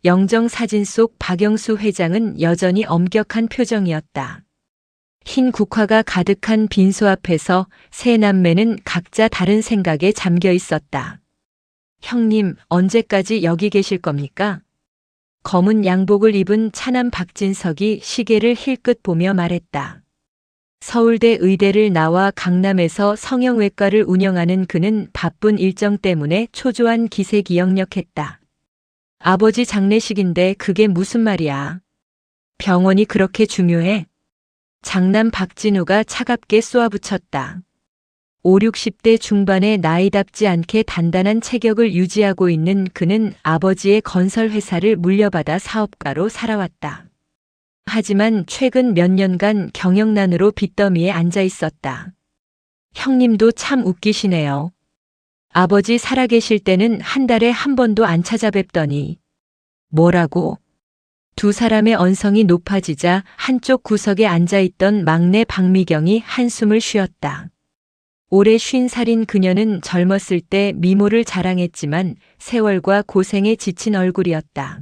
영정 사진 속 박영수 회장은 여전히 엄격한 표정이었다. 흰 국화가 가득한 빈소 앞에서 세 남매는 각자 다른 생각에 잠겨 있었다. 형님, 언제까지 여기 계실 겁니까? 검은 양복을 입은 차남 박진석이 시계를 힐끗 보며 말했다. 서울대 의대를 나와 강남에서 성형외과를 운영하는 그는 바쁜 일정 때문에 초조한 기색이역력했다. 아버지 장례식인데 그게 무슨 말이야? 병원이 그렇게 중요해? 장남 박진우가 차갑게 쏘아붙였다. 5, 60대 중반의 나이답지 않게 단단한 체격을 유지하고 있는 그는 아버지의 건설회사를 물려받아 사업가로 살아왔다. 하지만 최근 몇 년간 경영난으로 빚더미에 앉아 있었다. 형님도 참 웃기시네요. 아버지 살아계실 때는 한 달에 한 번도 안 찾아뵙더니. 뭐라고? 두 사람의 언성이 높아지자 한쪽 구석에 앉아있던 막내 박미경이 한숨을 쉬었다. 올해 50살인 그녀는 젊었을 때 미모를 자랑했지만 세월과 고생에 지친 얼굴이었다.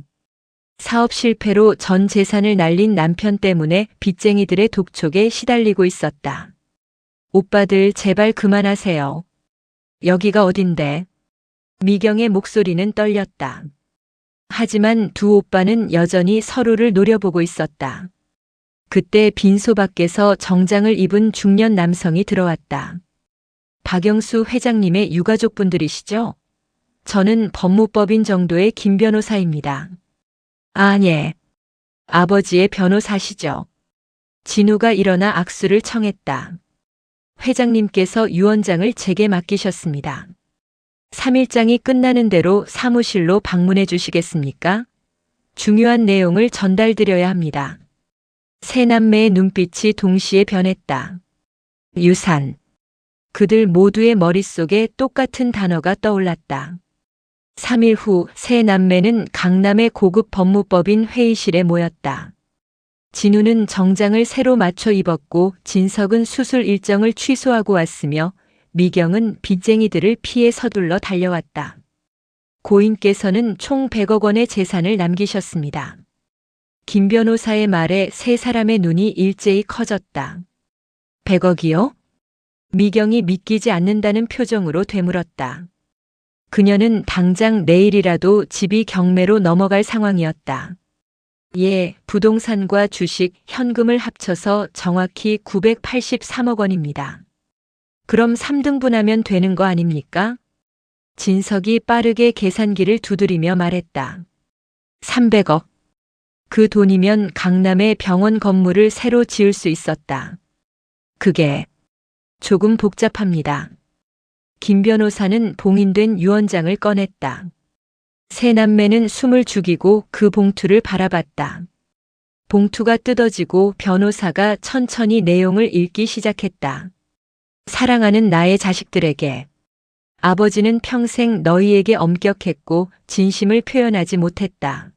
사업 실패로 전 재산을 날린 남편 때문에 빚쟁이들의 독촉에 시달리고 있었다. 오빠들 제발 그만하세요. 여기가 어딘데? 미경의 목소리는 떨렸다. 하지만 두 오빠는 여전히 서로를 노려보고 있었다. 그때 빈소 밖에서 정장을 입은 중년 남성이 들어왔다. 박영수 회장님의 유가족분들이시죠? 저는 법무법인 정도의 김 변호사입니다. 아, 예. 아버지의 변호사시죠. 진우가 일어나 악수를 청했다. 회장님께서 유언장을 제게 맡기셨습니다. 3일장이 끝나는 대로 사무실로 방문해 주시겠습니까? 중요한 내용을 전달드려야 합니다. 세 남매의 눈빛이 동시에 변했다. 유산. 그들 모두의 머릿속에 똑같은 단어가 떠올랐다. 3일 후 세 남매는 강남의 고급 법무법인 회의실에 모였다. 진우는 정장을 새로 맞춰 입었고 진석은 수술 일정을 취소하고 왔으며 미경은 빚쟁이들을 피해 서둘러 달려왔다. 고인께서는 총 100억 원의 재산을 남기셨습니다. 김 변호사의 말에 세 사람의 눈이 일제히 커졌다. 100억이요? 미경이 믿기지 않는다는 표정으로 되물었다. 그녀는 당장 내일이라도 집이 경매로 넘어갈 상황이었다. 예, 부동산과 주식, 현금을 합쳐서 정확히 983억 원입니다. 그럼 3등분하면 되는 거 아닙니까? 진석이 빠르게 계산기를 두드리며 말했다. 300억. 그 돈이면 강남에 병원 건물을 새로 지을 수 있었다. 그게 조금 복잡합니다. 김 변호사는 봉인된 유언장을 꺼냈다. 세 남매는 숨을 죽이고 그 봉투를 바라봤다. 봉투가 뜯어지고 변호사가 천천히 내용을 읽기 시작했다. 사랑하는 나의 자식들에게. 아버지는 평생 너희에게 엄격했고 진심을 표현하지 못했다.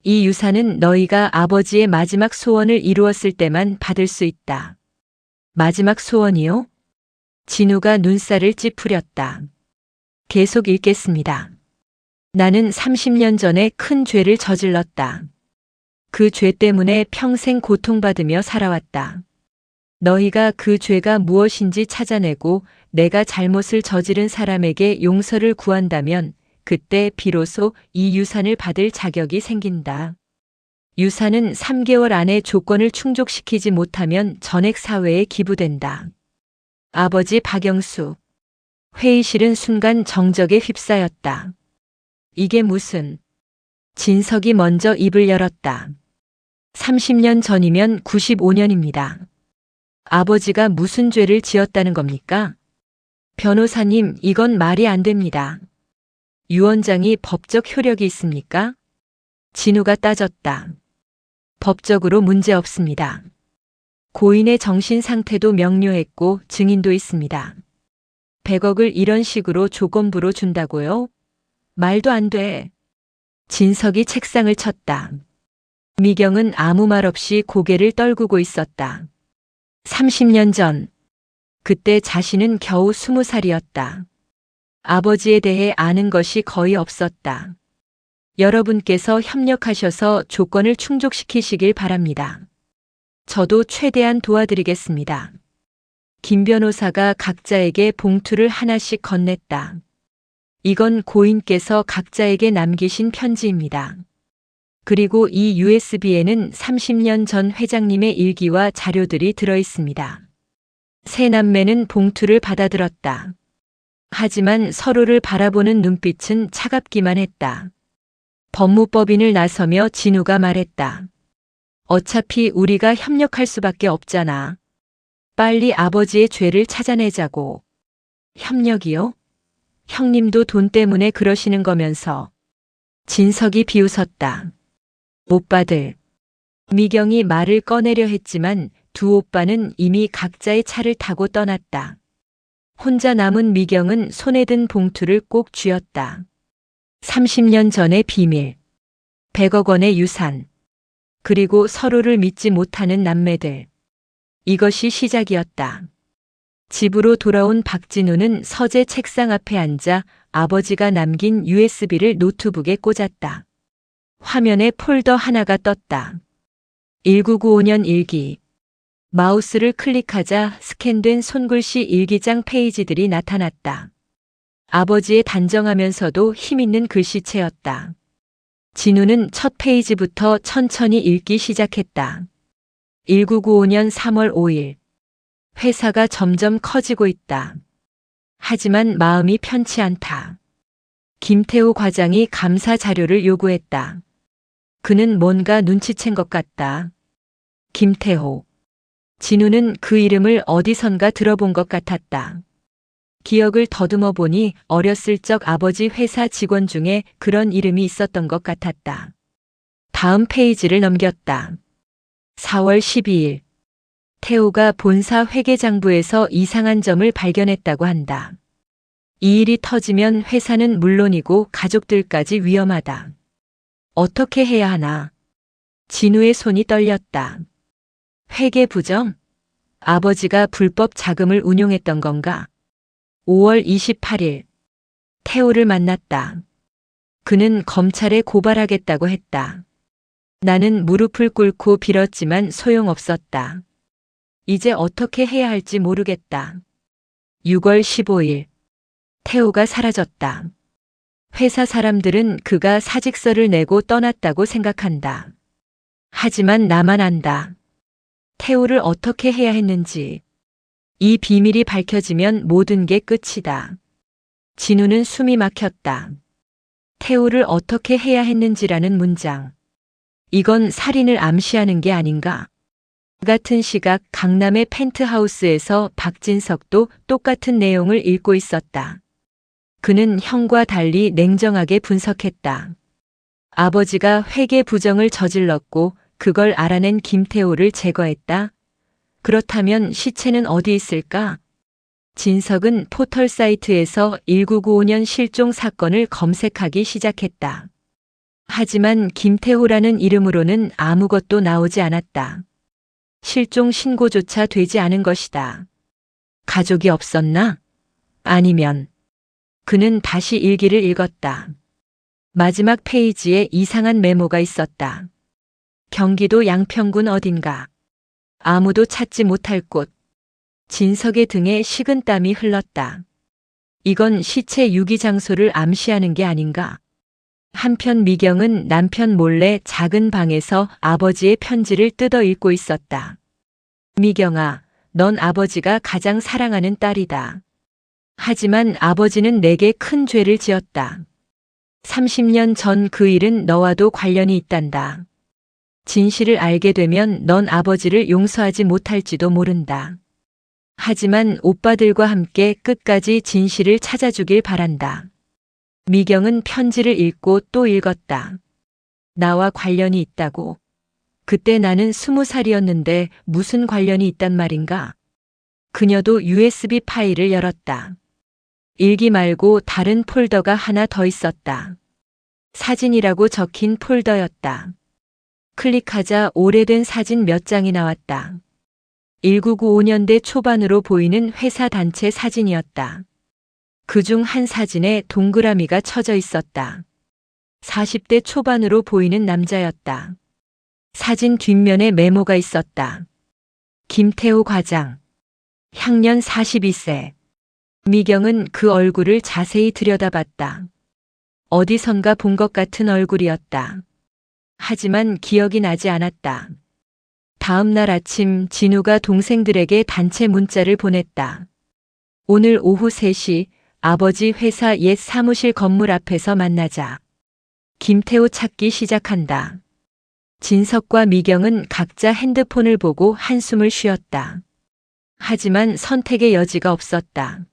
이 유산은 너희가 아버지의 마지막 소원을 이루었을 때만 받을 수 있다. 마지막 소원이요? 진우가 눈살을 찌푸렸다. 계속 읽겠습니다. 나는 30년 전에 큰 죄를 저질렀다. 그 죄 때문에 평생 고통받으며 살아왔다. 너희가 그 죄가 무엇인지 찾아내고 내가 잘못을 저지른 사람에게 용서를 구한다면 그때 비로소 이 유산을 받을 자격이 생긴다. 유산은 3개월 안에 조건을 충족시키지 못하면 전액 사회에 기부된다. 아버지 박영수. 회의실은 순간 정적에 휩싸였다. 이게 무슨... 진석이 먼저 입을 열었다. 30년 전이면 95년입니다. 아버지가 무슨 죄를 지었다는 겁니까? 변호사님, 이건 말이 안 됩니다. 유언장이 법적 효력이 있습니까? 진우가 따졌다. 법적으로 문제 없습니다. 고인의 정신 상태도 명료했고 증인도 있습니다. 100억을 이런 식으로 조건부로 준다고요? 말도 안 돼. 진석이 책상을 쳤다. 미경은 아무 말 없이 고개를 떨구고 있었다. 30년 전. 그때 자신은 겨우 20살이었다. 아버지에 대해 아는 것이 거의 없었다. 여러분께서 협력하셔서 조건을 충족시키시길 바랍니다. 저도 최대한 도와드리겠습니다. 김 변호사가 각자에게 봉투를 하나씩 건넸다. 이건 고인께서 각자에게 남기신 편지입니다. 그리고 이 USB에는 30년 전 회장님의 일기와 자료들이 들어 있습니다. 세 남매는 봉투를 받아들었다. 하지만 서로를 바라보는 눈빛은 차갑기만 했다. 법무법인을 나서며 진우가 말했다. 어차피 우리가 협력할 수밖에 없잖아. 빨리 아버지의 죄를 찾아내자고. 협력이요? 형님도 돈 때문에 그러시는 거면서. 진석이 비웃었다. 오빠들. 미경이 말을 꺼내려 했지만 두 오빠는 이미 각자의 차를 타고 떠났다. 혼자 남은 미경은 손에 든 봉투를 꼭 쥐었다. 30년 전의 비밀. 100억 원의 유산. 그리고 서로를 믿지 못하는 남매들. 이것이 시작이었다. 집으로 돌아온 박진우는 서재 책상 앞에 앉아 아버지가 남긴 USB를 노트북에 꽂았다. 화면에 폴더 하나가 떴다. 1995년 일기. 마우스를 클릭하자 스캔된 손글씨 일기장 페이지들이 나타났다. 아버지의 단정하면서도 힘있는 글씨체였다. 진우는 첫 페이지부터 천천히 읽기 시작했다. 1995년 3월 5일. 회사가 점점 커지고 있다. 하지만 마음이 편치 않다. 김태호 과장이 감사 자료를 요구했다. 그는 뭔가 눈치챈 것 같다. 김태호. 진우는 그 이름을 어디선가 들어본 것 같았다. 기억을 더듬어 보니 어렸을 적 아버지 회사 직원 중에 그런 이름이 있었던 것 같았다. 다음 페이지를 넘겼다. 4월 12일. 태호가 본사 회계장부에서 이상한 점을 발견했다고 한다. 이 일이 터지면 회사는 물론이고 가족들까지 위험하다. 어떻게 해야 하나? 진우의 손이 떨렸다. 회계 부정? 아버지가 불법 자금을 운용했던 건가? 5월 28일. 태호를 만났다. 그는 검찰에 고발하겠다고 했다. 나는 무릎을 꿇고 빌었지만 소용없었다. 이제 어떻게 해야 할지 모르겠다. 6월 15일. 태호가 사라졌다. 회사 사람들은 그가 사직서를 내고 떠났다고 생각한다. 하지만 나만 안다. 태호를 어떻게 해야 했는지. 이 비밀이 밝혀지면 모든 게 끝이다. 진우는 숨이 막혔다. 태호를 어떻게 해야 했는지라는 문장. 이건 살인을 암시하는 게 아닌가? 같은 시각 강남의 펜트하우스에서 박진석도 똑같은 내용을 읽고 있었다. 그는 형과 달리 냉정하게 분석했다. 아버지가 회계 부정을 저질렀고 그걸 알아낸 김태호를 제거했다. 그렇다면 시체는 어디 있을까? 진석은 포털 사이트에서 1995년 실종 사건을 검색하기 시작했다. 하지만 김태호라는 이름으로는 아무것도 나오지 않았다. 실종 신고조차 되지 않은 것이다. 가족이 없었나? 아니면 그는 다시 일기를 읽었다. 마지막 페이지에 이상한 메모가 있었다. 경기도 양평군 어딘가. 아무도 찾지 못할 곳. 진석의 등에 식은땀이 흘렀다. 이건 시체 유기 장소를 암시하는 게 아닌가. 한편 미경은 남편 몰래 작은 방에서 아버지의 편지를 뜯어 읽고 있었다. 미경아, 넌 아버지가 가장 사랑하는 딸이다. 하지만 아버지는 내게 큰 죄를 지었다. 30년 전 그 일은 너와도 관련이 있단다. 진실을 알게 되면 넌 아버지를 용서하지 못할지도 모른다. 하지만 오빠들과 함께 끝까지 진실을 찾아주길 바란다. 미경은 편지를 읽고 또 읽었다. 나와 관련이 있다고. 그때 나는 20살이었는데 무슨 관련이 있단 말인가? 그녀도 USB 파일을 열었다. 일기 말고 다른 폴더가 하나 더 있었다. 사진이라고 적힌 폴더였다. 클릭하자 오래된 사진 몇 장이 나왔다. 1995년대 초반으로 보이는 회사 단체 사진이었다. 그중 한 사진에 동그라미가 쳐져 있었다. 40대 초반으로 보이는 남자였다. 사진 뒷면에 메모가 있었다. 김태호 과장. 향년 42세. 미경은 그 얼굴을 자세히 들여다봤다. 어디선가 본 것 같은 얼굴이었다. 하지만 기억이 나지 않았다. 다음 날 아침 진우가 동생들에게 단체 문자를 보냈다. 오늘 오후 3시 아버지 회사 옛 사무실 건물 앞에서 만나자. 김태호 찾기 시작한다. 진석과 미경은 각자 핸드폰을 보고 한숨을 쉬었다. 하지만 선택의 여지가 없었다.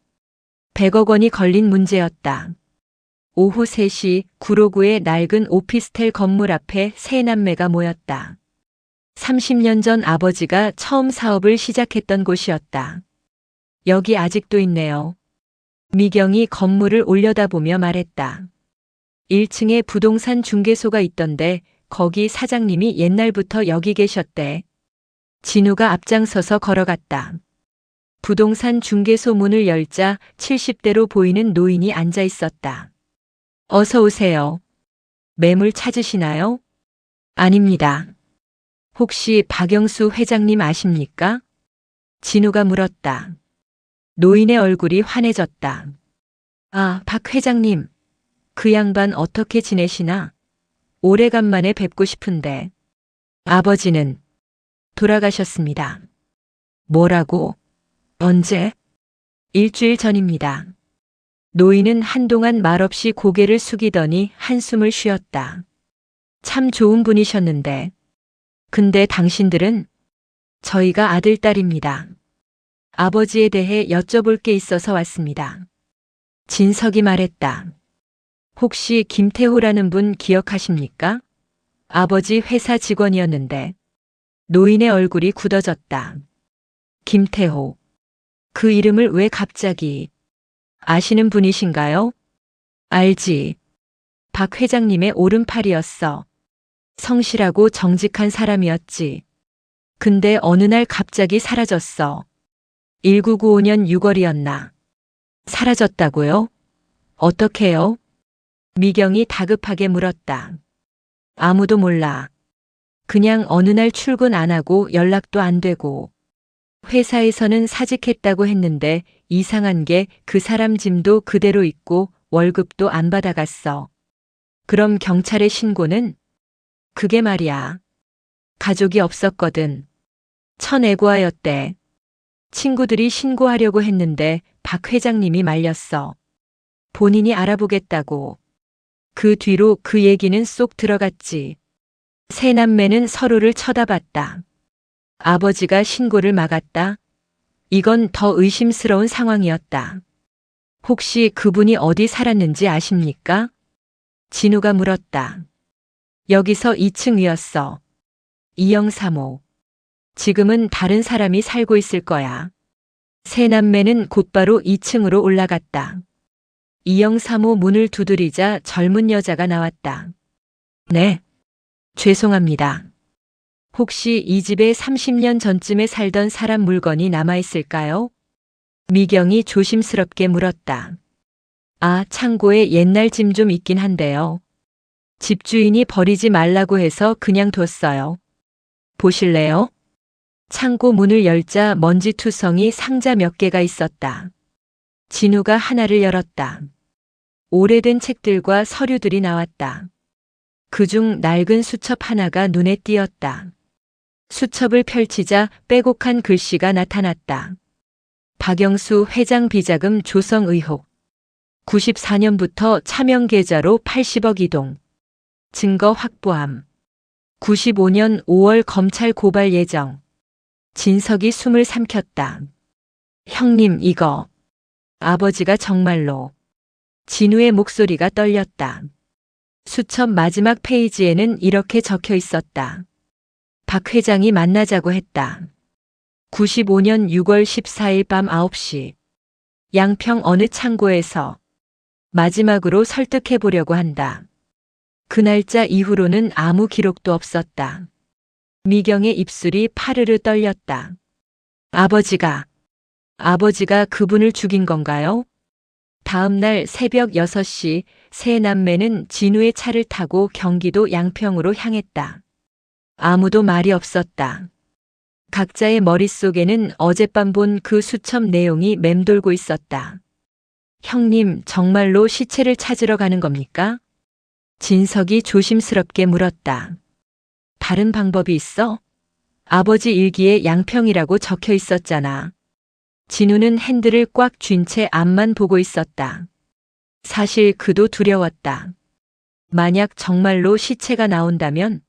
100억 원이 걸린 문제였다. 오후 3시 구로구의 낡은 오피스텔 건물 앞에 세 남매가 모였다. 30년 전 아버지가 처음 사업을 시작했던 곳이었다. 여기 아직도 있네요. 미경이 건물을 올려다보며 말했다. 1층에 부동산 중개소가 있던데 거기 사장님이 옛날부터 여기 계셨대. 진우가 앞장서서 걸어갔다. 부동산 중개소 문을 열자 70대로 보이는 노인이 앉아 있었다. 어서 오세요. 매물 찾으시나요? 아닙니다. 혹시 박영수 회장님 아십니까? 진우가 물었다. 노인의 얼굴이 환해졌다. 아, 박 회장님. 그 양반 어떻게 지내시나? 오래간만에 뵙고 싶은데. 아버지는 돌아가셨습니다. 뭐라고? 언제? 일주일 전입니다. 노인은 한동안 말없이 고개를 숙이더니 한숨을 쉬었다. 참 좋은 분이셨는데. 근데 당신들은? 저희가 아들, 딸입니다. 아버지에 대해 여쭤볼 게 있어서 왔습니다. 진석이 말했다. 혹시 김태호라는 분 기억하십니까? 아버지 회사 직원이었는데. 노인의 얼굴이 굳어졌다. 김태호. 그 이름을 왜 갑자기? 아시는 분이신가요? 알지. 박 회장님의 오른팔이었어. 성실하고 정직한 사람이었지. 근데 어느 날 갑자기 사라졌어. 1995년 6월이었나? 사라졌다고요? 어떻게요? 미경이 다급하게 물었다. 아무도 몰라. 그냥 어느 날 출근 안 하고 연락도 안 되고. 회사에서는 사직했다고 했는데 이상한 게 그 사람 짐도 그대로 있고 월급도 안 받아갔어. 그럼 경찰에 신고는? 그게 말이야. 가족이 없었거든. 천애고아였대. 친구들이 신고하려고 했는데 박 회장님이 말렸어. 본인이 알아보겠다고. 그 뒤로 그 얘기는 쏙 들어갔지. 세 남매는 서로를 쳐다봤다. 아버지가 신고를 막았다. 이건 더 의심스러운 상황이었다. 혹시 그분이 어디 살았는지 아십니까? 진우가 물었다. 여기서 2층 위였어. 2형 3호. 지금은 다른 사람이 살고 있을 거야. 세 남매는 곧바로 2층으로 올라갔다. 2형 3호 문을 두드리자 젊은 여자가 나왔다. 네. 죄송합니다. 혹시 이 집에 30년 전쯤에 살던 사람 물건이 남아있을까요? 미경이 조심스럽게 물었다. 아, 창고에 옛날 짐 좀 있긴 한데요. 집주인이 버리지 말라고 해서 그냥 뒀어요. 보실래요? 창고 문을 열자 먼지투성이 상자 몇 개가 있었다. 진우가 하나를 열었다. 오래된 책들과 서류들이 나왔다. 그중 낡은 수첩 하나가 눈에 띄었다. 수첩을 펼치자 빼곡한 글씨가 나타났다. 박영수 회장 비자금 조성 의혹. 94년부터 차명 계좌로 80억 이동. 증거 확보함. 95년 5월 검찰 고발 예정. 진석이 숨을 삼켰다. 형님, 이거. 아버지가 정말로. 진우의 목소리가 떨렸다. 수첩 마지막 페이지에는 이렇게 적혀 있었다. 박 회장이 만나자고 했다. 95년 6월 14일 밤 9시. 양평 어느 창고에서. 마지막으로 설득해 보려고 한다. 그 날짜 이후로는 아무 기록도 없었다. 미경의 입술이 파르르 떨렸다. 아버지가 그분을 죽인 건가요? 다음 날 새벽 6시 세 남매는 진우의 차를 타고 경기도 양평으로 향했다. 아무도 말이 없었다. 각자의 머릿속에는 어젯밤 본 그 수첩 내용이 맴돌고 있었다. 형님, 정말로 시체를 찾으러 가는 겁니까? 진석이 조심스럽게 물었다. 다른 방법이 있어? 아버지 일기에 양평이라고 적혀 있었잖아. 진우는 핸들을 꽉 쥔 채 앞만 보고 있었다. 사실 그도 두려웠다. 만약 정말로 시체가 나온다면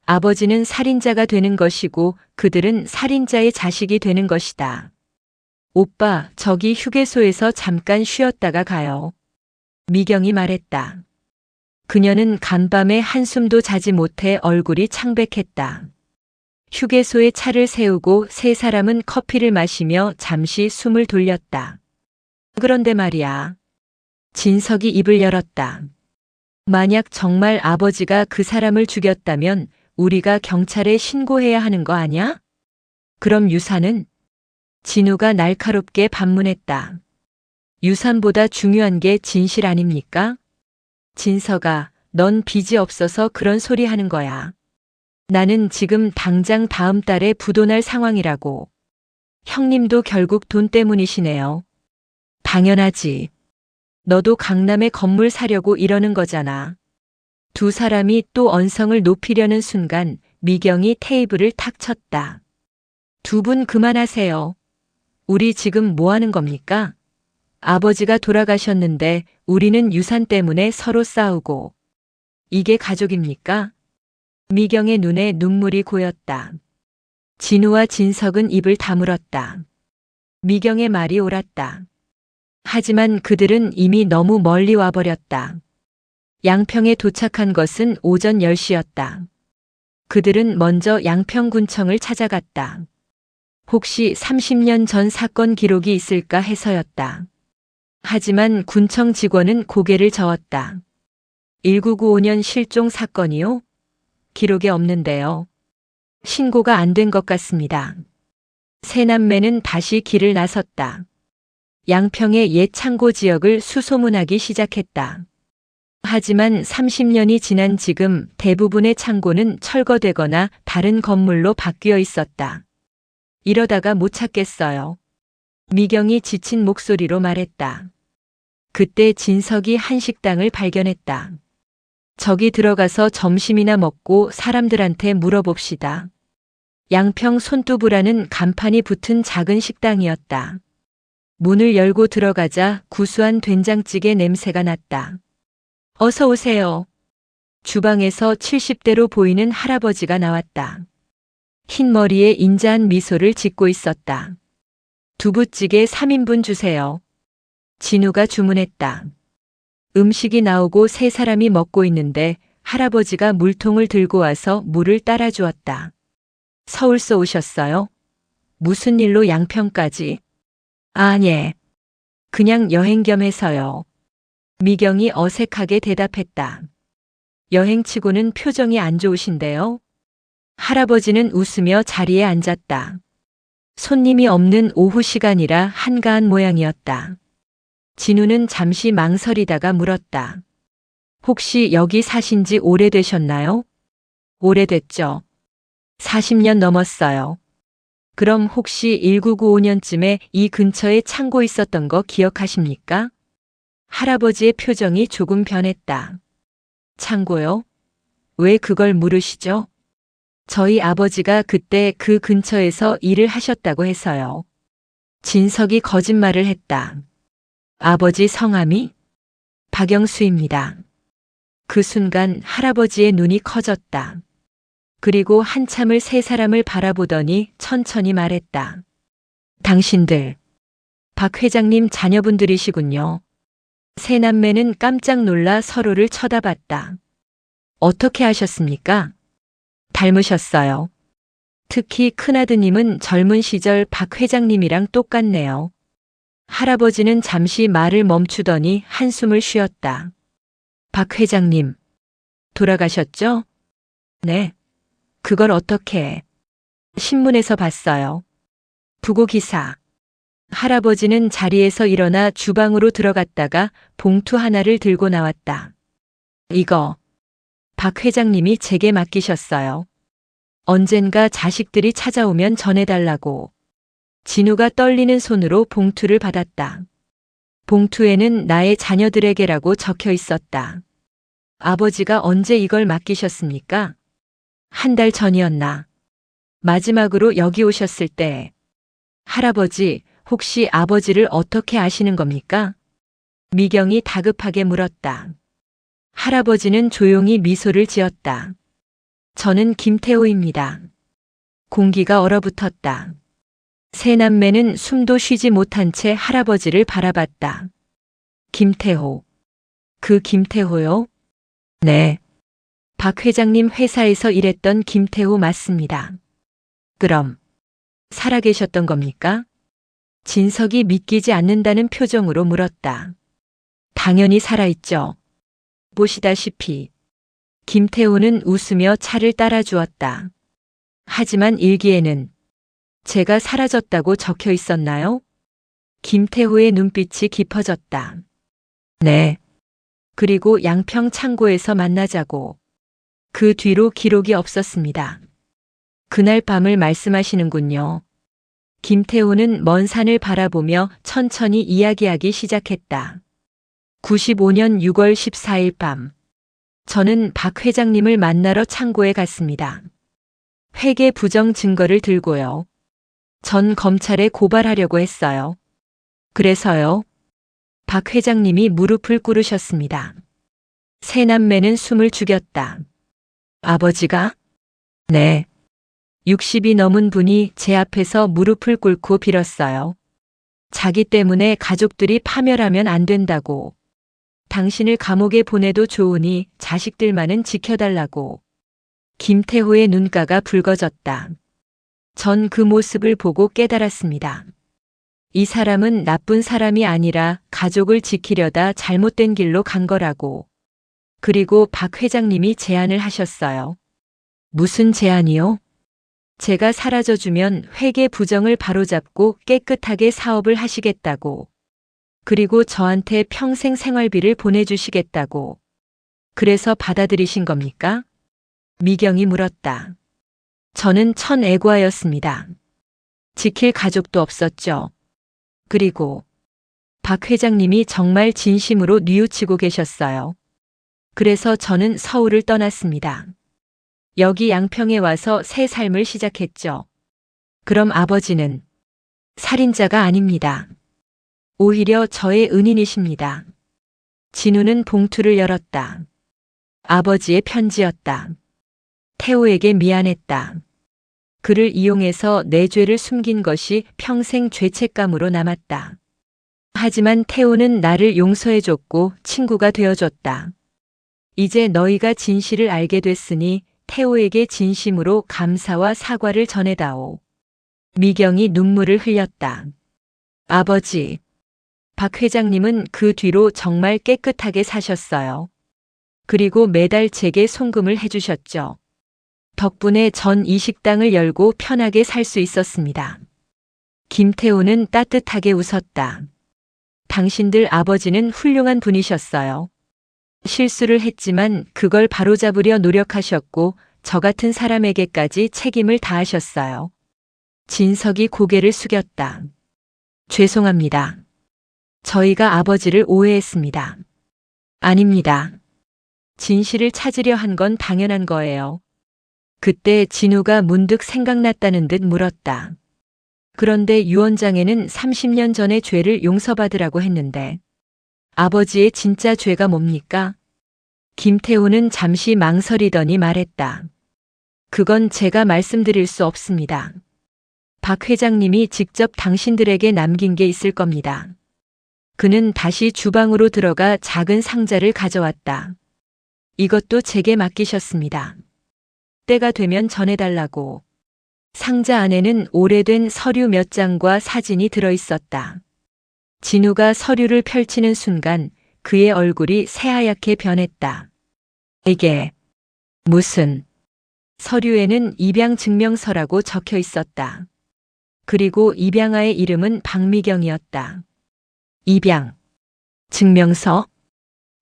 아버지는 살인자가 되는 것이고 그들은 살인자의 자식이 되는 것이다. 오빠, 저기 휴게소에서 잠깐 쉬었다가 가요. 미경이 말했다. 그녀는 간밤에 한숨도 자지 못해 얼굴이 창백했다. 휴게소에 차를 세우고 세 사람은 커피를 마시며 잠시 숨을 돌렸다. 그런데 말이야. 진석이 입을 열었다. 만약 정말 아버지가 그 사람을 죽였다면 우리가 경찰에 신고해야 하는 거 아냐? 그럼 유산은? 진우가 날카롭게 반문했다. 유산보다 중요한 게 진실 아닙니까? 진석아, 넌 빚이 없어서 그런 소리 하는 거야. 나는 지금 당장 다음 달에 부도날 상황이라고. 형님도 결국 돈 때문이시네요. 당연하지. 너도 강남에 건물 사려고 이러는 거잖아. 두 사람이 또 언성을 높이려는 순간 미경이 테이블을 탁 쳤다. 두 분 그만하세요. 우리 지금 뭐 하는 겁니까? 아버지가 돌아가셨는데 우리는 유산 때문에 서로 싸우고. 이게 가족입니까? 미경의 눈에 눈물이 고였다. 진우와 진석은 입을 다물었다. 미경의 말이 옳았다. 하지만 그들은 이미 너무 멀리 와버렸다. 양평에 도착한 것은 오전 10시였다. 그들은 먼저 양평군청을 찾아갔다. 혹시 30년 전 사건 기록이 있을까 해서였다. 하지만 군청 직원은 고개를 저었다. 1995년 실종 사건이요? 기록에 없는데요. 신고가 안 된 것 같습니다. 세 남매는 다시 길을 나섰다. 양평의 옛 창고 지역을 수소문하기 시작했다. 하지만 30년이 지난 지금 대부분의 창고는 철거되거나 다른 건물로 바뀌어 있었다. 이러다가 못 찾겠어요. 미경이 지친 목소리로 말했다. 그때 진석이 한 식당을 발견했다. 저기 들어가서 점심이나 먹고 사람들한테 물어봅시다. 양평 손두부라는 간판이 붙은 작은 식당이었다. 문을 열고 들어가자 구수한 된장찌개 냄새가 났다. 어서 오세요. 주방에서 70대로 보이는 할아버지가 나왔다. 흰 머리에 인자한 미소를 짓고 있었다. 두부찌개 3인분 주세요. 진우가 주문했다. 음식이 나오고 세 사람이 먹고 있는데 할아버지가 물통을 들고 와서 물을 따라 주었다. 서울서 오셨어요? 무슨 일로 양평까지? 예. 그냥 여행 겸 해서요. 미경이 어색하게 대답했다. 여행치고는 표정이 안 좋으신데요? 할아버지는 웃으며 자리에 앉았다. 손님이 없는 오후 시간이라 한가한 모양이었다. 진우는 잠시 망설이다가 물었다. 혹시 여기 사신 지 오래되셨나요? 오래됐죠. 40년 넘었어요. 그럼 혹시 1995년쯤에 이 근처에 창고 있었던 거 기억하십니까? 할아버지의 표정이 조금 변했다. 창고요? 왜 그걸 물으시죠? 저희 아버지가 그때 그 근처에서 일을 하셨다고 해서요. 진석이 거짓말을 했다. 아버지 성함이? 박영수입니다. 그 순간 할아버지의 눈이 커졌다. 그리고 한참을 세 사람을 바라보더니 천천히 말했다. 당신들, 박 회장님 자녀분들이시군요. 세 남매는 깜짝 놀라 서로를 쳐다봤다. 어떻게 아셨습니까? 닮으셨어요. 특히 큰아드님은 젊은 시절 박 회장님이랑 똑같네요. 할아버지는 잠시 말을 멈추더니 한숨을 쉬었다. 박 회장님, 돌아가셨죠? 네. 그걸 어떻게 해? 신문에서 봤어요. 부고 기사. 할아버지는 자리에서 일어나 주방으로 들어갔다가 봉투 하나를 들고 나왔다. 이거 박 회장님이 제게 맡기셨어요. 언젠가 자식들이 찾아오면 전해달라고. 진우가 떨리는 손으로 봉투를 받았다. 봉투에는 나의 자녀들에게라고 적혀 있었다. 아버지가 언제 이걸 맡기셨습니까? 한 달 전이었나? 마지막으로 여기 오셨을 때. 할아버지, 혹시 아버지를 어떻게 아시는 겁니까? 미경이 다급하게 물었다. 할아버지는 조용히 미소를 지었다. 저는 김태호입니다. 공기가 얼어붙었다. 세 남매는 숨도 쉬지 못한 채 할아버지를 바라봤다. 김태호. 그 김태호요? 네. 박 회장님 회사에서 일했던 김태호 맞습니다. 그럼 살아계셨던 겁니까? 진석이 믿기지 않는다는 표정으로 물었다. 당연히 살아있죠. 보시다시피 김태호는 웃으며 차를 따라주었다. 하지만 일기에는 제가 사라졌다고 적혀 있었나요? 김태호의 눈빛이 깊어졌다. 네. 그리고 양평 창고에서 만나자고. 그 뒤로 기록이 없었습니다. 그날 밤을 말씀하시는군요. 김태호는 먼 산을 바라보며 천천히 이야기하기 시작했다. 95년 6월 14일 밤. 저는 박 회장님을 만나러 창고에 갔습니다. 회계 부정 증거를 들고요. 전 검찰에 고발하려고 했어요. 그래서요. 박 회장님이 무릎을 꿇으셨습니다. 세 남매는 숨을 죽였다. 아버지가? 네. 60이 넘은 분이 제 앞에서 무릎을 꿇고 빌었어요. 자기 때문에 가족들이 파멸하면 안 된다고. 당신을 감옥에 보내도 좋으니 자식들만은 지켜달라고. 김태호의 눈가가 붉어졌다. 전 그 모습을 보고 깨달았습니다. 이 사람은 나쁜 사람이 아니라 가족을 지키려다 잘못된 길로 간 거라고. 그리고 박 회장님이 제안을 하셨어요. 무슨 제안이요? 제가 사라져주면 회계 부정을 바로잡고 깨끗하게 사업을 하시겠다고. 그리고 저한테 평생 생활비를 보내주시겠다고. 그래서 받아들이신 겁니까? 미경이 물었다. 저는 천애과였습니다. 지킬 가족도 없었죠. 그리고 박 회장님이 정말 진심으로 뉘우치고 계셨어요. 그래서 저는 서울을 떠났습니다. 여기 양평에 와서 새 삶을 시작했죠. 그럼 아버지는 살인자가 아닙니다. 오히려 저의 은인이십니다. 진우는 봉투를 열었다. 아버지의 편지였다. 태호에게 미안했다. 그를 이용해서 내 죄를 숨긴 것이 평생 죄책감으로 남았다. 하지만 태호는 나를 용서해줬고 친구가 되어줬다. 이제 너희가 진실을 알게 됐으니 태호에게 진심으로 감사와 사과를 전해다오. 미경이 눈물을 흘렸다. 아버지, 박 회장님은 그 뒤로 정말 깨끗하게 사셨어요. 그리고 매달 제게 송금을 해주셨죠. 덕분에 전 이 식당을 열고 편하게 살 수 있었습니다. 김태호는 따뜻하게 웃었다. 당신들 아버지는 훌륭한 분이셨어요. 실수를 했지만 그걸 바로잡으려 노력하셨고 저 같은 사람에게까지 책임을 다하셨어요. 진석이 고개를 숙였다. 죄송합니다. 저희가 아버지를 오해했습니다. 아닙니다. 진실을 찾으려 한 건 당연한 거예요. 그때 진우가 문득 생각났다는 듯 물었다. 그런데 유 원장에는 30년 전의 죄를 용서받으라고 했는데 아버지의 진짜 죄가 뭡니까? 김태호는 잠시 망설이더니 말했다. 그건 제가 말씀드릴 수 없습니다. 박 회장님이 직접 당신들에게 남긴 게 있을 겁니다. 그는 다시 주방으로 들어가 작은 상자를 가져왔다. 이것도 제게 맡기셨습니다. 때가 되면 전해달라고. 상자 안에는 오래된 서류 몇 장과 사진이 들어있었다. 진우가 서류를 펼치는 순간 그의 얼굴이 새하얗게 변했다. 이게 무슨... 서류에는 입양 증명서라고 적혀 있었다. 그리고 입양아의 이름은 박미경이었다. 입양. 증명서.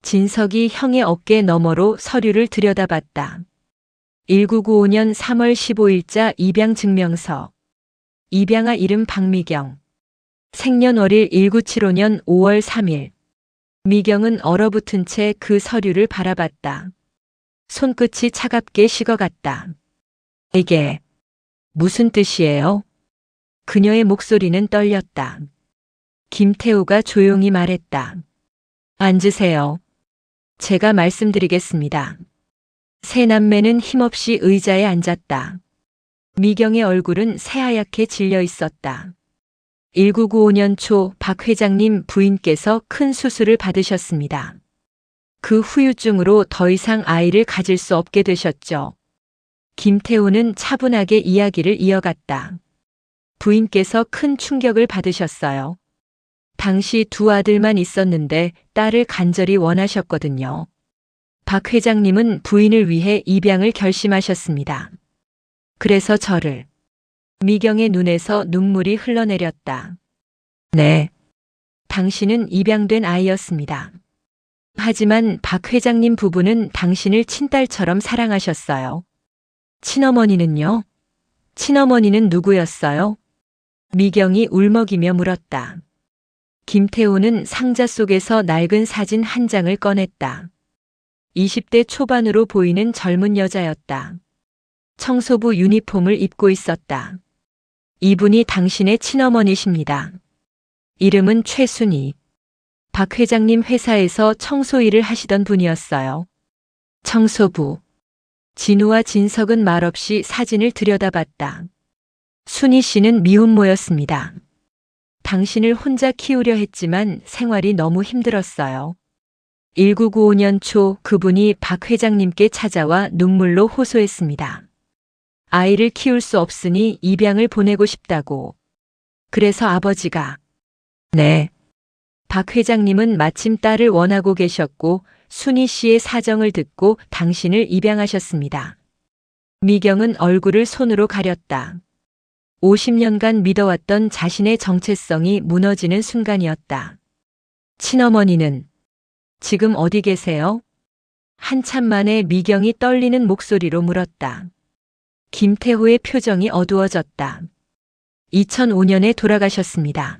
진석이 형의 어깨 너머로 서류를 들여다봤다. 1995년 3월 15일자 입양 증명서. 입양아 이름 박미경. 생년월일 1975년 5월 3일. 미경은 얼어붙은 채 그 서류를 바라봤다. 손끝이 차갑게 식어갔다. 이게 무슨 뜻이에요? 그녀의 목소리는 떨렸다. 김태우가 조용히 말했다. 앉으세요. 제가 말씀드리겠습니다. 세 남매는 힘없이 의자에 앉았다. 미경의 얼굴은 새하얗게 질려 있었다. 1995년 초 박 회장님 부인께서 큰 수술을 받으셨습니다. 그 후유증으로 더 이상 아이를 가질 수 없게 되셨죠. 김태우는 차분하게 이야기를 이어갔다. 부인께서 큰 충격을 받으셨어요. 당시 두 아들만 있었는데 딸을 간절히 원하셨거든요. 박 회장님은 부인을 위해 입양을 결심하셨습니다. 그래서 저를. 미경의 눈에서 눈물이 흘러내렸다. 네. 당신은 입양된 아이였습니다. 하지만 박 회장님 부부는 당신을 친딸처럼 사랑하셨어요. 친어머니는요? 친어머니는 누구였어요? 미경이 울먹이며 물었다. 김태우는 상자 속에서 낡은 사진 한 장을 꺼냈다. 20대 초반으로 보이는 젊은 여자였다. 청소부 유니폼을 입고 있었다. 이분이 당신의 친어머니십니다. 이름은 최순희. 박 회장님 회사에서 청소 일을 하시던 분이었어요. 청소부. 진우와 진석은 말없이 사진을 들여다봤다. 순희 씨는 미혼모였습니다. 당신을 혼자 키우려 했지만 생활이 너무 힘들었어요. 1995년 초 그분이 박 회장님께 찾아와 눈물로 호소했습니다. 아이를 키울 수 없으니 입양을 보내고 싶다고. 그래서 아버지가. 네. 박 회장님은 마침 딸을 원하고 계셨고 순희 씨의 사정을 듣고 당신을 입양하셨습니다. 미경은 얼굴을 손으로 가렸다. 50년간 믿어왔던 자신의 정체성이 무너지는 순간이었다. 친어머니는 지금 어디 계세요? 한참 만에 미경이 떨리는 목소리로 물었다. 김태호의 표정이 어두워졌다. 2005년에 돌아가셨습니다.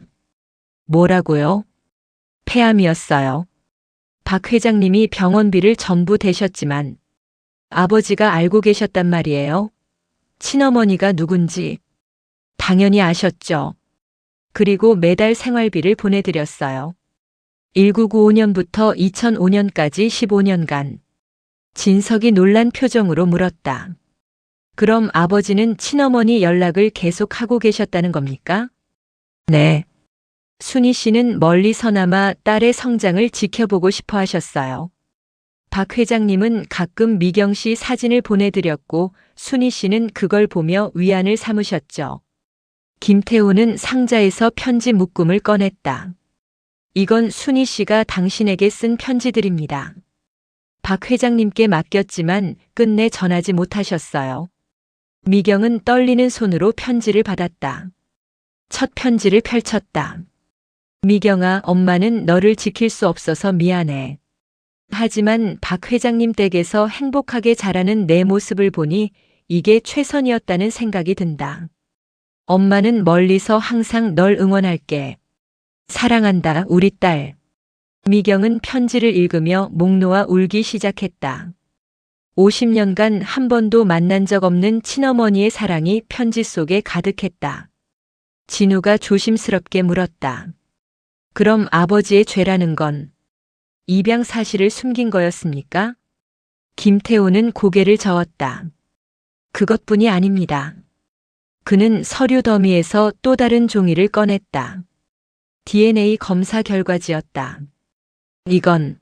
뭐라고요? 폐암이었어요. 박 회장님이 병원비를 전부 대셨지만 아버지가 알고 계셨단 말이에요. 친어머니가 누군지 당연히 아셨죠. 그리고 매달 생활비를 보내드렸어요. 1995년부터 2005년까지 15년간. 진석이 놀란 표정으로 물었다. 그럼 아버지는 친어머니 연락을 계속하고 계셨다는 겁니까? 네. 순희 씨는 멀리서나마 딸의 성장을 지켜보고 싶어 하셨어요. 박 회장님은 가끔 미경 씨 사진을 보내드렸고 순희 씨는 그걸 보며 위안을 삼으셨죠. 김태우는 상자에서 편지 묶음을 꺼냈다. 이건 순희 씨가 당신에게 쓴 편지들입니다. 박 회장님께 맡겼지만 끝내 전하지 못하셨어요. 미경은 떨리는 손으로 편지를 받았다. 첫 편지를 펼쳤다. 미경아, 엄마는 너를 지킬 수 없어서 미안해. 하지만 박 회장님 댁에서 행복하게 자라는 내 모습을 보니 이게 최선이었다는 생각이 든다. 엄마는 멀리서 항상 널 응원할게. 사랑한다, 우리 딸. 미경은 편지를 읽으며 목 놓아 울기 시작했다. 50년간 한 번도 만난 적 없는 친어머니의 사랑이 편지 속에 가득했다. 진우가 조심스럽게 물었다. 그럼 아버지의 죄라는 건 입양 사실을 숨긴 거였습니까? 김태우는 고개를 저었다. 그것뿐이 아닙니다. 그는 서류 더미에서 또 다른 종이를 꺼냈다. DNA 검사 결과지였다. 이건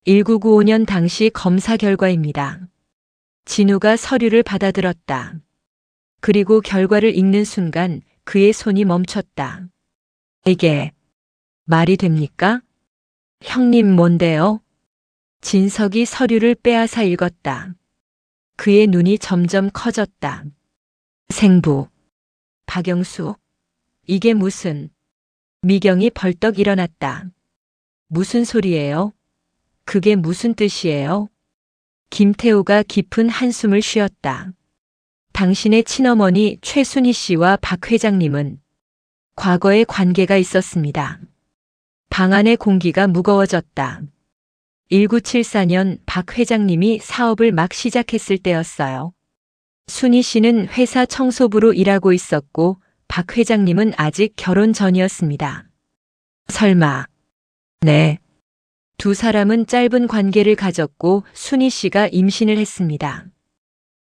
1995년 당시 검사 결과입니다. 진우가 서류를 받아들었다. 그리고 결과를 읽는 순간 그의 손이 멈췄다. 이게 말이 됩니까? 형님 뭔데요? 진석이 서류를 빼앗아 읽었다. 그의 눈이 점점 커졌다. 생부, 박영수, 이게 무슨? 미경이 벌떡 일어났다. 무슨 소리예요? 그게 무슨 뜻이에요? 김태호가 깊은 한숨을 쉬었다. 당신의 친어머니 최순희 씨와 박 회장님은 과거에 관계가 있었습니다. 방 안의 공기가 무거워졌다. 1974년 박 회장님이 사업을 막 시작했을 때였어요. 순희 씨는 회사 청소부로 일하고 있었고 박 회장님은 아직 결혼 전이었습니다. 설마. 네. 두 사람은 짧은 관계를 가졌고 순희 씨가 임신을 했습니다.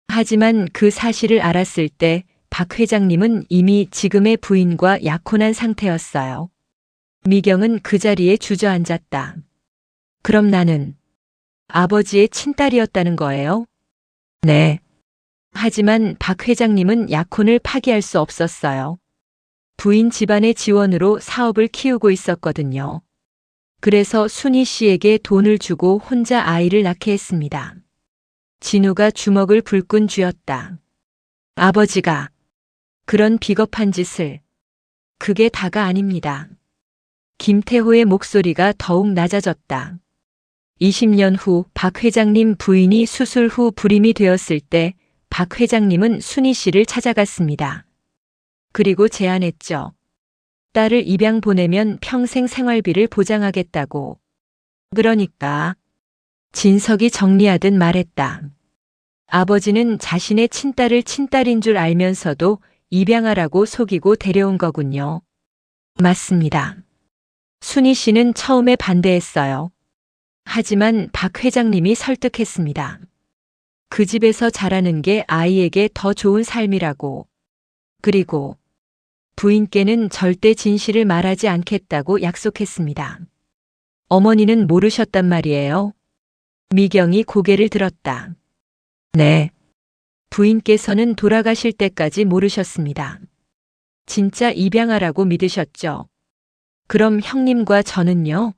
하지만 그 사실을 알았을 때 박 회장님은 이미 지금의 부인과 약혼한 상태였어요. 미경은 그 자리에 주저앉았다. 그럼 나는 아버지의 친딸이었다는 거예요? 네. 하지만 박 회장님은 약혼을 파기할 수 없었어요. 부인 집안의 지원으로 사업을 키우고 있었거든요. 그래서 순희 씨에게 돈을 주고 혼자 아이를 낳게 했습니다. 진우가 주먹을 불끈 쥐었다. 아버지가 그런 비겁한 짓을. 그게 다가 아닙니다. 김태호의 목소리가 더욱 낮아졌다. 20년 후 박 회장님 부인이 수술 후 불임이 되었을 때 박 회장님은 순희 씨를 찾아갔습니다. 그리고 제안했죠. 딸을 입양 보내면 평생 생활비를 보장하겠다고. 그러니까 진석이 정리하듯 말했다. 아버지는 자신의 친딸을 친딸인 줄 알면서도 입양하라고 속이고 데려온 거군요. 맞습니다. 순희 씨는 처음에 반대했어요. 하지만 박 회장님이 설득했습니다. 그 집에서 자라는 게 아이에게 더 좋은 삶이라고. 그리고 부인께는 절대 진실을 말하지 않겠다고 약속했습니다. 어머니는 모르셨단 말이에요. 미경이 고개를 들었다. 네. 부인께서는 돌아가실 때까지 모르셨습니다. 진짜 입양하라고 믿으셨죠? 그럼 형님과 저는요?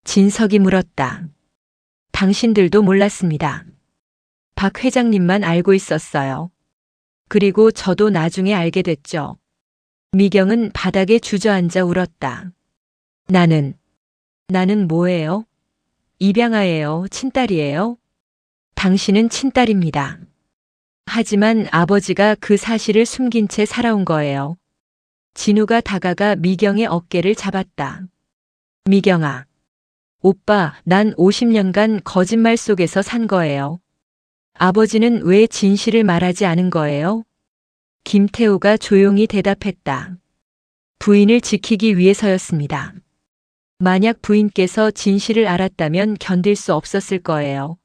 진석이 물었다. 당신들도 몰랐습니다. 박 회장님만 알고 있었어요. 그리고 저도 나중에 알게 됐죠. 미경은 바닥에 주저앉아 울었다. 나는 뭐예요? 입양아예요? 친딸이에요? 당신은 친딸입니다. 하지만 아버지가 그 사실을 숨긴 채 살아온 거예요. 진우가 다가가 미경의 어깨를 잡았다. 미경아. 오빠, 난 50년간 거짓말 속에서 산 거예요. 아버지는 왜 진실을 말하지 않은 거예요? 김태호가 조용히 대답했다. 부인을 지키기 위해서였습니다. 만약 부인께서 진실을 알았다면 견딜 수 없었을 거예요.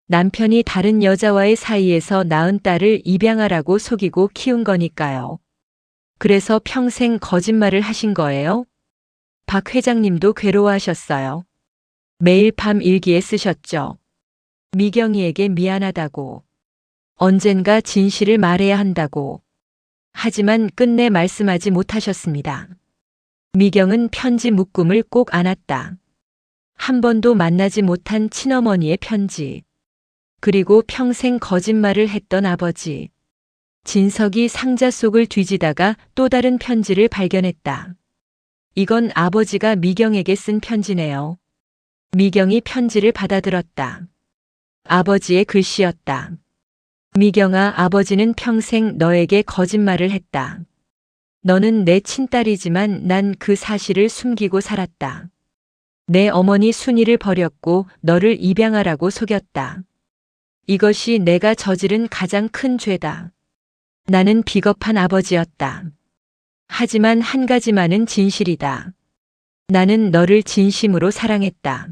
남편이 다른 여자와의 사이에서 낳은 딸을 입양하라고 속이고 키운 거니까요. 그래서 평생 거짓말을 하신 거예요? 박 회장님도 괴로워하셨어요. 매일 밤 일기에 쓰셨죠. 미경이에게 미안하다고. 언젠가 진실을 말해야 한다고. 하지만 끝내 말씀하지 못하셨습니다. 미경은 편지 묶음을 꼭 안았다. 한 번도 만나지 못한 친어머니의 편지. 그리고 평생 거짓말을 했던 아버지. 진석이 상자 속을 뒤지다가 또 다른 편지를 발견했다. 이건 아버지가 미경에게 쓴 편지네요. 미경이 편지를 받아들었다. 아버지의 글씨였다. 미경아, 아버지는 평생 너에게 거짓말을 했다. 너는 내 친딸이지만 난 그 사실을 숨기고 살았다. 내 어머니 순이를 버렸고 너를 입양하라고 속였다. 이것이 내가 저지른 가장 큰 죄다. 나는 비겁한 아버지였다. 하지만 한 가지만은 진실이다. 나는 너를 진심으로 사랑했다.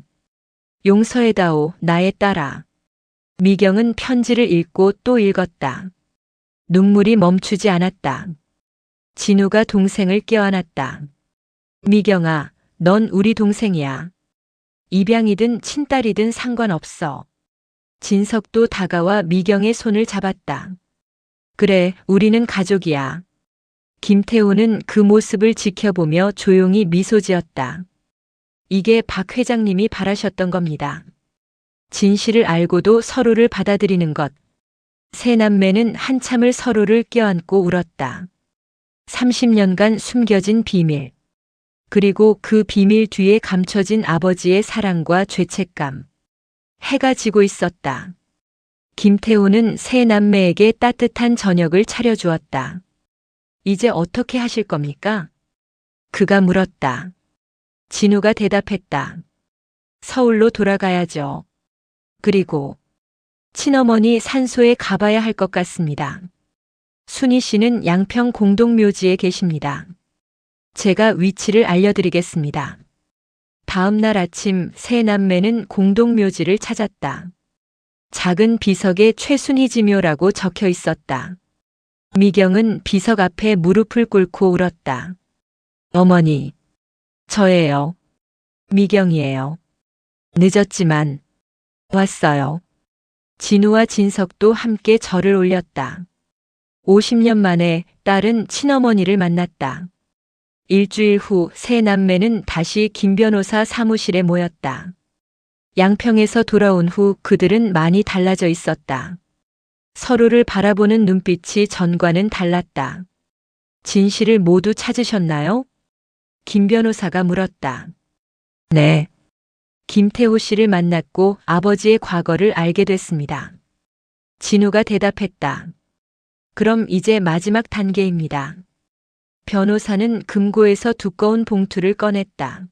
용서해다오, 나의 딸아. 미경은 편지를 읽고 또 읽었다. 눈물이 멈추지 않았다. 진우가 동생을 껴안았다. 미경아, 넌 우리 동생이야. 입양이든 친딸이든 상관없어. 진석도 다가와 미경의 손을 잡았다. 그래, 우리는 가족이야. 김태호는 그 모습을 지켜보며 조용히 미소 지었다. 이게 박 회장님이 바라셨던 겁니다. 진실을 알고도 서로를 받아들이는 것. 세 남매는 한참을 서로를 껴안고 울었다. 30년간 숨겨진 비밀. 그리고 그 비밀 뒤에 감춰진 아버지의 사랑과 죄책감. 해가 지고 있었다. 김태호는 세 남매에게 따뜻한 저녁을 차려주었다. 이제 어떻게 하실 겁니까? 그가 물었다. 진우가 대답했다. 서울로 돌아가야죠. 그리고 친어머니 산소에 가봐야 할 것 같습니다. 순희 씨는 양평 공동묘지에 계십니다. 제가 위치를 알려드리겠습니다. 다음 날 아침 세 남매는 공동묘지를 찾았다. 작은 비석에 최순희 지묘라고 적혀 있었다. 미경은 비석 앞에 무릎을 꿇고 울었다. 어머니, 저예요. 미경이에요. 늦었지만 왔어요. 진우와 진석도 함께 절을 올렸다. 50년 만에 딸은 친어머니를 만났다. 일주일 후 세 남매는 다시 김 변호사 사무실에 모였다. 양평에서 돌아온 후 그들은 많이 달라져 있었다. 서로를 바라보는 눈빛이 전과는 달랐다. 진실을 모두 찾으셨나요? 김 변호사가 물었다. 네. 김태호 씨를 만났고 아버지의 과거를 알게 됐습니다. 진우가 대답했다. 그럼 이제 마지막 단계입니다. 변호사는 금고에서 두꺼운 봉투를 꺼냈다.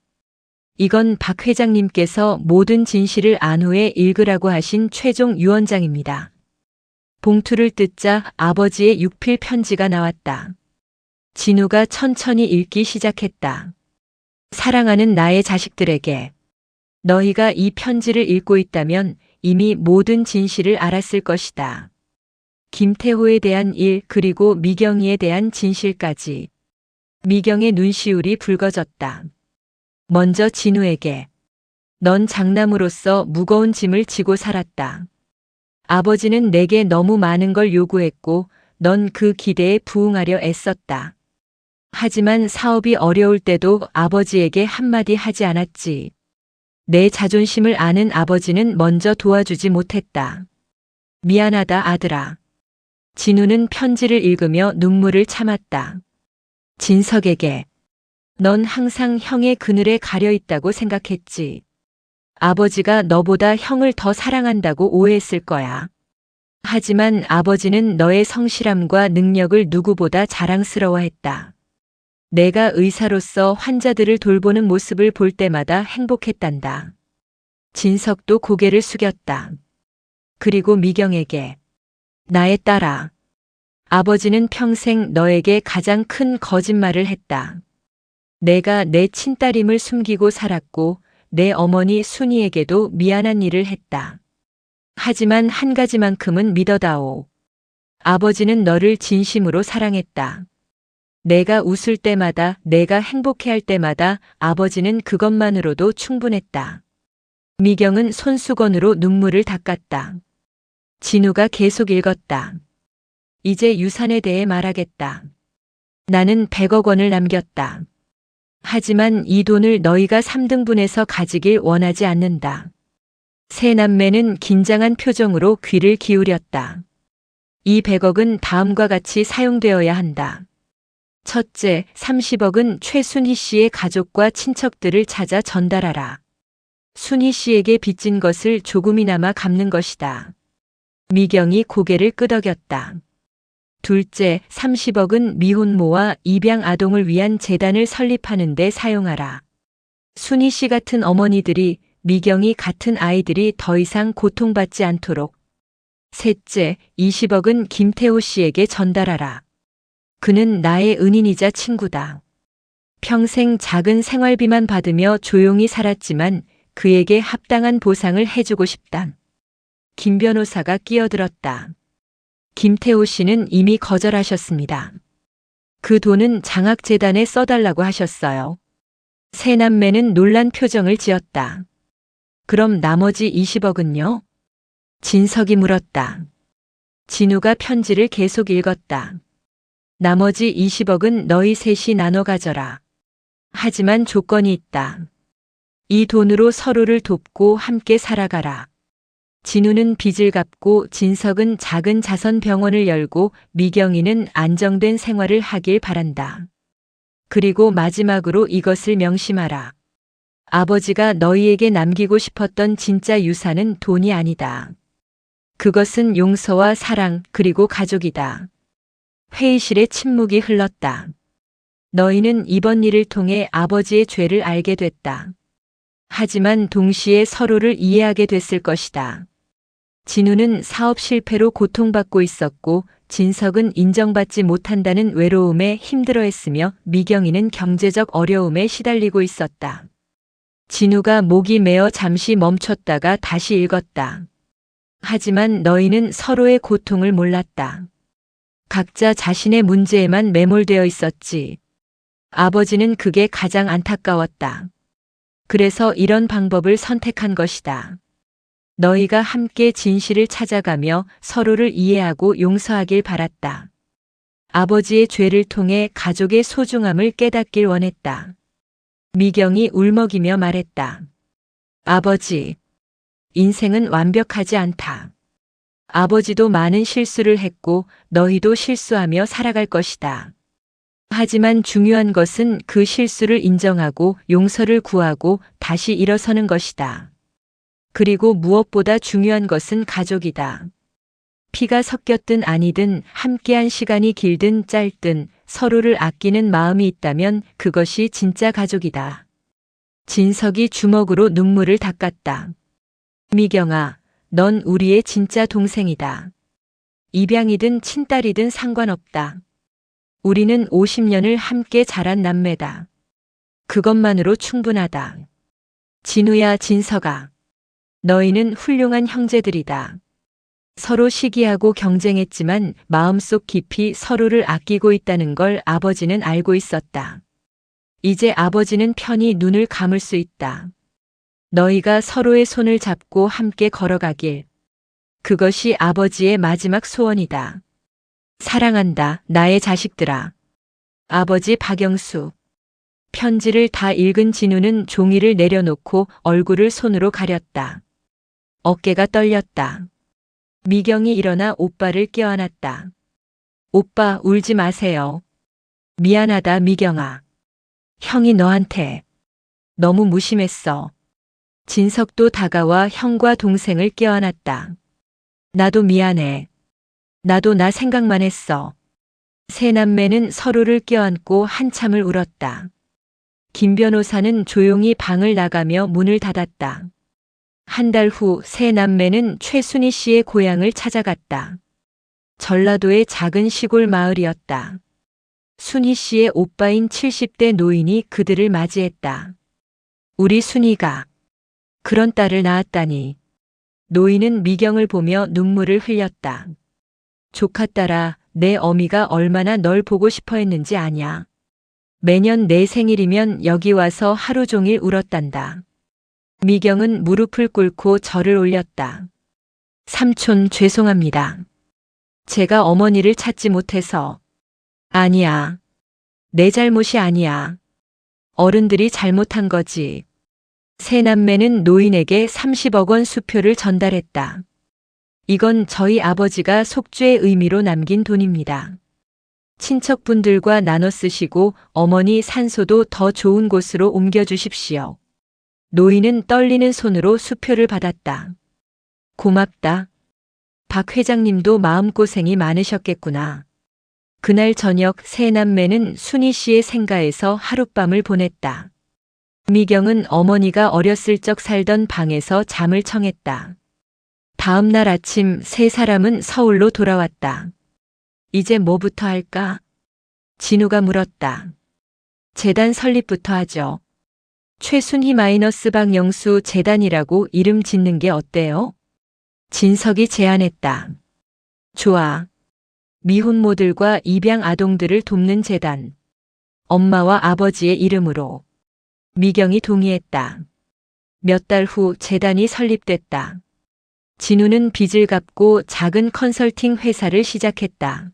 이건 박 회장님께서 모든 진실을 안 후에 읽으라고 하신 최종 유언장입니다. 봉투를 뜯자 아버지의 육필 편지가 나왔다. 진우가 천천히 읽기 시작했다. 사랑하는 나의 자식들에게 너희가 이 편지를 읽고 있다면 이미 모든 진실을 알았을 것이다. 김태호에 대한 일 그리고 미경이에 대한 진실까지. 미경의 눈시울이 붉어졌다. 먼저 진우에게. 넌 장남으로서 무거운 짐을 지고 살았다. 아버지는 내게 너무 많은 걸 요구했고 넌 그 기대에 부응하려 애썼다. 하지만 사업이 어려울 때도 아버지에게 한마디 하지 않았지. 내 자존심을 아는 아버지는 먼저 도와주지 못했다. 미안하다 아들아. 진우는 편지를 읽으며 눈물을 참았다. 진석에게. 넌 항상 형의 그늘에 가려 있다고 생각했지. 아버지가 너보다 형을 더 사랑한다고 오해했을 거야. 하지만 아버지는 너의 성실함과 능력을 누구보다 자랑스러워했다. 내가 의사로서 환자들을 돌보는 모습을 볼 때마다 행복했단다. 진석도 고개를 숙였다. 그리고 미경에게. 나의 딸아. 아버지는 평생 너에게 가장 큰 거짓말을 했다. 내가 내 친딸임을 숨기고 살았고 내 어머니 순이에게도 미안한 일을 했다. 하지만 한 가지만큼은 믿어다오. 아버지는 너를 진심으로 사랑했다. 내가 웃을 때마다 내가 행복해할 때마다 아버지는 그것만으로도 충분했다. 미경은 손수건으로 눈물을 닦았다. 진우가 계속 읽었다. 이제 유산에 대해 말하겠다. 나는 100억 원을 남겼다. 하지만 이 돈을 너희가 3등분해서 가지길 원하지 않는다. 세 남매는 긴장한 표정으로 귀를 기울였다. 이 100억은 다음과 같이 사용되어야 한다. 첫째, 30억은 최순희 씨의 가족과 친척들을 찾아 전달하라. 순희 씨에게 빚진 것을 조금이나마 갚는 것이다. 미경이 고개를 끄덕였다. 둘째, 30억은 미혼모와 입양 아동을 위한 재단을 설립하는 데 사용하라. 순희 씨 같은 어머니들이, 미경이 같은 아이들이 더 이상 고통받지 않도록. 셋째, 20억은 김태호 씨에게 전달하라. 그는 나의 은인이자 친구다. 평생 작은 생활비만 받으며 조용히 살았지만 그에게 합당한 보상을 해주고 싶다. 김 변호사가 끼어들었다. 김태호 씨는 이미 거절하셨습니다. 그 돈은 장학재단에 써달라고 하셨어요. 세 남매는 놀란 표정을 지었다. 그럼 나머지 20억은요? 진석이 물었다. 진우가 편지를 계속 읽었다. 나머지 20억은 너희 셋이 나눠 가져라. 하지만 조건이 있다. 이 돈으로 서로를 돕고 함께 살아가라. 진우는 빚을 갚고 진석은 작은 자선병원을 열고 미경이는 안정된 생활을 하길 바란다. 그리고 마지막으로 이것을 명심하라. 아버지가 너희에게 남기고 싶었던 진짜 유산은 돈이 아니다. 그것은 용서와 사랑 그리고 가족이다. 회의실에 침묵이 흘렀다. 너희는 이번 일을 통해 아버지의 죄를 알게 됐다. 하지만 동시에 서로를 이해하게 됐을 것이다. 진우는 사업 실패로 고통받고 있었고 진석은 인정받지 못한다는 외로움에 힘들어했으며 미경이는 경제적 어려움에 시달리고 있었다. 진우가 목이 메어 잠시 멈췄다가 다시 읽었다. 하지만 너희는 서로의 고통을 몰랐다. 각자 자신의 문제에만 매몰되어 있었지. 아버지는 그게 가장 안타까웠다. 그래서 이런 방법을 선택한 것이다. 너희가 함께 진실을 찾아가며 서로를 이해하고 용서하길 바랐다. 아버지의 죄를 통해 가족의 소중함을 깨닫길 원했다. 미경이 울먹이며 말했다. 아버지, 인생은 완벽하지 않다. 아버지도 많은 실수를 했고 너희도 실수하며 살아갈 것이다. 하지만 중요한 것은 그 실수를 인정하고 용서를 구하고 다시 일어서는 것이다. 그리고 무엇보다 중요한 것은 가족이다. 피가 섞였든 아니든 함께한 시간이 길든 짧든 서로를 아끼는 마음이 있다면 그것이 진짜 가족이다. 진석이 주먹으로 눈물을 닦았다. 미경아, 넌 우리의 진짜 동생이다. 입양이든 친딸이든 상관없다. 우리는 50년을 함께 자란 남매다. 그것만으로 충분하다. 진우야, 진석아. 너희는 훌륭한 형제들이다. 서로 시기하고 경쟁했지만 마음속 깊이 서로를 아끼고 있다는 걸 아버지는 알고 있었다. 이제 아버지는 편히 눈을 감을 수 있다. 너희가 서로의 손을 잡고 함께 걸어가길. 그것이 아버지의 마지막 소원이다. 사랑한다, 나의 자식들아. 아버지 박영수. 편지를 다 읽은 진우는 종이를 내려놓고 얼굴을 손으로 가렸다. 어깨가 떨렸다. 미경이 일어나 오빠를 껴안았다. 오빠, 울지 마세요. 미안하다, 미경아. 형이 너한테 너무 무심했어. 진석도 다가와 형과 동생을 껴안았다. 나도 미안해. 나도 나 생각만 했어. 세 남매는 서로를 껴안고 한참을 울었다. 김 변호사는 조용히 방을 나가며 문을 닫았다. 한 달 후 세 남매는 최순희 씨의 고향을 찾아갔다. 전라도의 작은 시골 마을이었다. 순희 씨의 오빠인 70대 노인이 그들을 맞이했다. 우리 순희가 그런 딸을 낳았다니. 노인은 미경을 보며 눈물을 흘렸다. 조카딸아, 내 어미가 얼마나 널 보고 싶어 했는지 아냐. 매년 내 생일이면 여기 와서 하루 종일 울었단다. 미경은 무릎을 꿇고 절을 올렸다. 삼촌, 죄송합니다. 제가 어머니를 찾지 못해서. 아니야. 내 잘못이 아니야. 어른들이 잘못한 거지. 세 남매는 노인에게 30억 원 수표를 전달했다. 이건 저희 아버지가 속죄의 의미로 남긴 돈입니다. 친척분들과 나눠 쓰시고 어머니 산소도 더 좋은 곳으로 옮겨주십시오. 노인은 떨리는 손으로 수표를 받았다. 고맙다. 박 회장님도 마음고생이 많으셨겠구나. 그날 저녁 세 남매는 순희 씨의 생가에서 하룻밤을 보냈다. 미경은 어머니가 어렸을 적 살던 방에서 잠을 청했다. 다음 날 아침 세 사람은 서울로 돌아왔다. 이제 뭐부터 할까? 진우가 물었다. 재단 설립부터 하죠. 최순희 마이너스 박영수 재단이라고 이름 짓는 게 어때요? 진석이 제안했다. 좋아. 미혼모들과 입양 아동들을 돕는 재단. 엄마와 아버지의 이름으로. 미경이 동의했다. 몇 달 후 재단이 설립됐다. 진우는 빚을 갚고 작은 컨설팅 회사를 시작했다.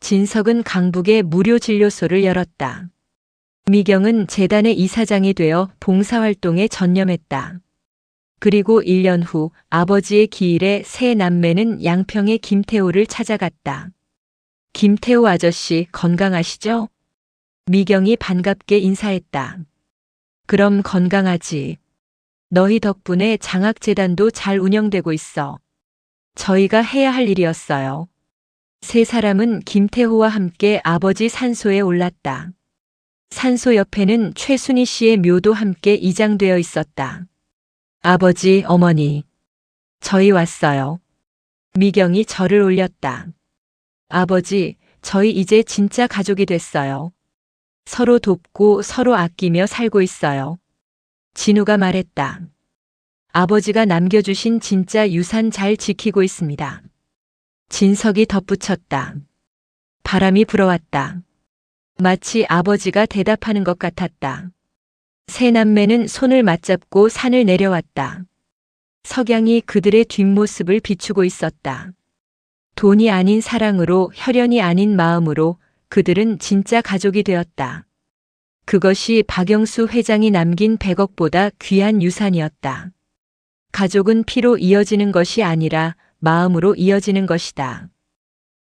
진석은 강북에 무료 진료소를 열었다. 미경은 재단의 이사장이 되어 봉사활동에 전념했다. 그리고 1년 후 아버지의 기일에 세 남매는 양평의 김태호를 찾아갔다. 김태호 아저씨 건강하시죠? 미경이 반갑게 인사했다. 그럼 건강하지. 너희 덕분에 장학재단도 잘 운영되고 있어. 저희가 해야 할 일이었어요. 세 사람은 김태호와 함께 아버지 산소에 올랐다. 산소 옆에는 최순희 씨의 묘도 함께 이장되어 있었다. 아버지, 어머니. 저희 왔어요. 미경이 절을 올렸다. 아버지, 저희 이제 진짜 가족이 됐어요. 서로 돕고 서로 아끼며 살고 있어요. 진우가 말했다. 아버지가 남겨주신 진짜 유산 잘 지키고 있습니다. 진석이 덧붙였다. 바람이 불어왔다. 마치 아버지가 대답하는 것 같았다. 세 남매는 손을 맞잡고 산을 내려왔다. 석양이 그들의 뒷모습을 비추고 있었다. 돈이 아닌 사랑으로, 혈연이 아닌 마음으로 그들은 진짜 가족이 되었다. 그것이 박영수 회장이 남긴 100억보다 귀한 유산이었다. 가족은 피로 이어지는 것이 아니라 마음으로 이어지는 것이다.